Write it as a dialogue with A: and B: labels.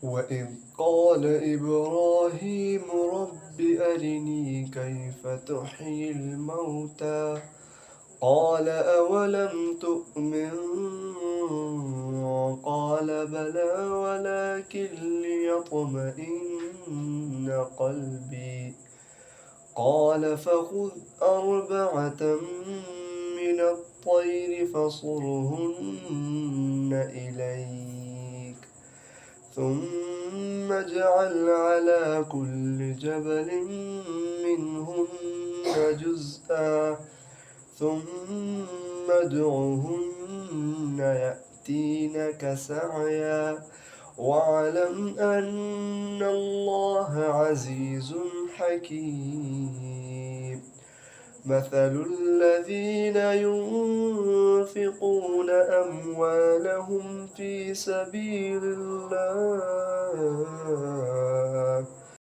A: وإذ قال إبراهيم رب أرني كيف تحيي الموتى قال أولم تؤمن قال بلى ولكن ليطمئن قلبي قال فخذ أربعة من الطير فصرهن إليك ثم اجعل على كل جبل منهن جزءا ثم ادعهن يأتينك سعيا واعلم أن الله عزيز حكيم مثل الذين ينفقون أموالهم في سبيل الله